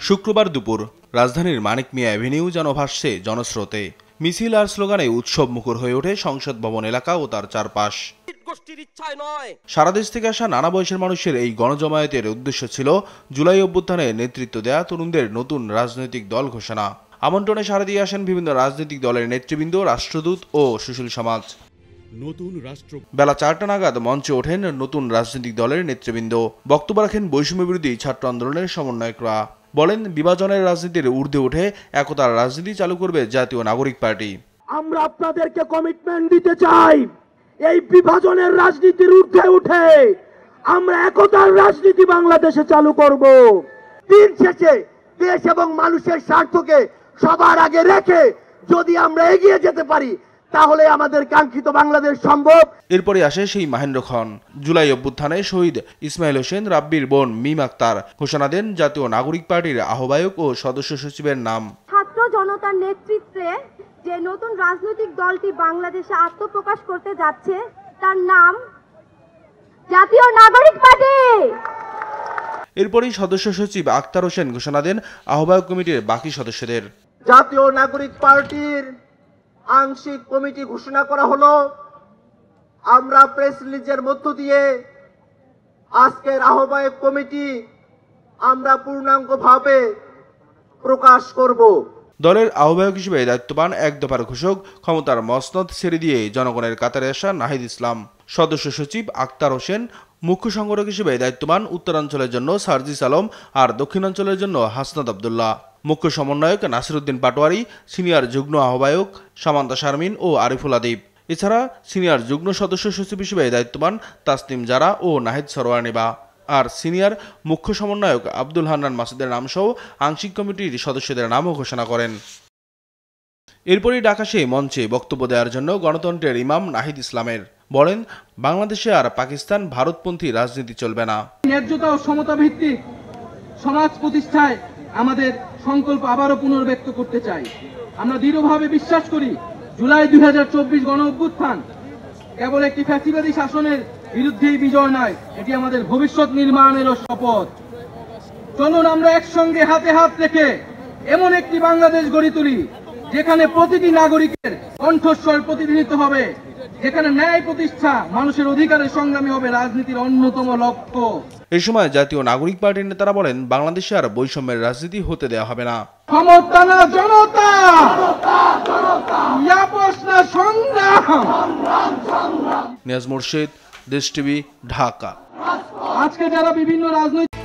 শুক্রবার দুপুর রাজধানীর মানিক মিয়া অ্যাভিনিউ যেন ভাসছে জনস্রোতে। মিছিল আর স্লোগানে উৎসব মুখর হয়ে ওঠে সংসদ ভবন এলাকা ও তার চারপাশ। সারা দেশ থেকে আসা নানা বয়সের মানুষের এই গণজমায়েতের উদ্দেশ্য ছিল জুলাই অভ্যুত্থানে নেতৃত্ব দেয়া তরুণদের নতুন রাজনৈতিক দল ঘোষণা। আমন্ত্রণে সাড়া দিয়ে আসেন বিভিন্ন রাজনৈতিক দলের নেতৃবৃন্দ, রাষ্ট্রদূত ও সুশীল সমাজ। বেলা 4টা নাগাদ মঞ্চে ওঠেন নতুন রাজনৈতিক দলের নেতৃবৃন্দ। বক্তব্য রাখেন বৈষম্য বিরোধী ছাত্র আন্দোলনের সমন্বয়করা। বলেন, বিভাজনের রাজনীতির ঊর্ধ্বে উঠে একতার রাজনীতি চালু করবে জাতীয় নাগরিক পার্টি। আমরা আপনাদেরকে কমিটমেন্ট দিতে চাই, এই বিভাজনের রাজনীতির ঊর্ধ্বে উঠে আমরা একতার রাজনীতি বাংলাদেশে চালু করব। দিন শেষে দেশ এবং মানুষের স্বার্থকে সবার আগে রেখে যদি আমরা এগিয়ে যেতে পারি তাহলে আমাদের কাঙ্ক্ষিত বাংলাদেশ সম্ভব। এরপরে আসে সেই মাহেন্দ্র খন। জুলাই অভ্যুত্থানে শহীদ ইসমাইল হোসেন রাব্বির বোন মিম আক্তার ঘোষণা দেন জাতীয় নাগরিক পার্টির আহ্বায়ক ও সদস্য সচিবের নাম। ছাত্র জনতার নেতৃত্বে যে নতুন রাজনৈতিক দলটি বাংলাদেশে আত্মপ্রকাশ করতে যাচ্ছে তার নাম জাতীয় নাগরিক পার্টি। এরপরই সদস্য সচিব আক্তার হোসেন ঘোষণা দেন আহ্বায়ক কমিটির বাকি সদস্যদের। জাতীয় নাগরিক পার্টির আংশিক কমিটি ঘোষণা করা হলো। আমরা প্রেস রিলিজের মধ্য দিয়ে আজকের আহ্বায়ক কমিটি আমরা পূর্ণাঙ্গভাবে প্রকাশ করব। দলের আহ্বায়ক হিসেবে দায়িত্ববান এক দফার ঘোষক ক্ষমতার মসনদ ছেড়ে দিয়ে জনগণের কাতারে আসা নাহিদ ইসলাম। সদস্য সচিব আক্তার হোসেন মুখ্য সংগঠক হিসেবে দায়িত্ববান উত্তরাঞ্চলের জন্য সার্জিস আলম আর দক্ষিণাঞ্চলের জন্য হাসনাত আবদুল্লাহ। মুখ্য সমন্বয়ক নাসিরউদ্দিন পাটোয়ারি, সিনিয়র যুগ্ম আহ্বায়ক সামান্তা শারমিন ও আরিফুল আদিব। এছাড়া সিনিয়র যুগ্ম সদস্য সচিব হিসেবে দায়িত্ববান তাসনিম জারা ও নাহিদ সরওয়ানিবা। আর সিনিয়র মুখ্য সমন্বয়ক আব্দুল হান্নান মাসুদের নামসহ আংশিক কমিটির সদস্যদের নামও ঘোষণা করেন। এরপরই ডাক আসে মঞ্চে বক্তব্য দেওয়ার জন্য গণতন্ত্রের ইমাম নাহিদ ইসলামের। বলেন, বাংলাদেশে আর পাকিস্তান ভারতপন্থী রাজনীতি চলবে না। ন্যায্যতা ও সমতা ভিত্তিক সমাজ প্রতিষ্ঠায় আমাদের সংকল্প আবারও পুনর্ব্যক্ত করতে চাই। আমরা দৃঢ়ভাবে বিশ্বাস করি জুলাই 2024 গণ অভ্যুত্থান কেবল একটি ফ্যাসিবাদী শাসনের বিরুদ্ধেই বিজয় নয়, এটি আমাদের ভবিষ্যৎ নির্মাণেরও শপথ। চলুন আমরা একসঙ্গে হাতে হাত রেখে এমন একটি বাংলাদেশ গড়ে তুলি যেখানে প্রতিটি নাগরিকের কণ্ঠস্বর প্রতিনিধিত্ব হবে, যেখানে ন্যায় প্রতিষ্ঠা মানুষের অধিকারের সংগ্রামী হবে রাজনীতির অন্যতম লক্ষ্য। এই সময় জাতীয় নাগরিক পার্টির নেতারা বলেন, বাংলাদেশে আর বৈষম্যের রাজনীতি হতে দেওয়া হবে না। ক্ষমতা না জনতা, সংগ্রাম। নিয়াজ মুর্শিদ, দেশ টিভি, ঢাকা। আজকে যারা বিভিন্ন রাজনৈতিক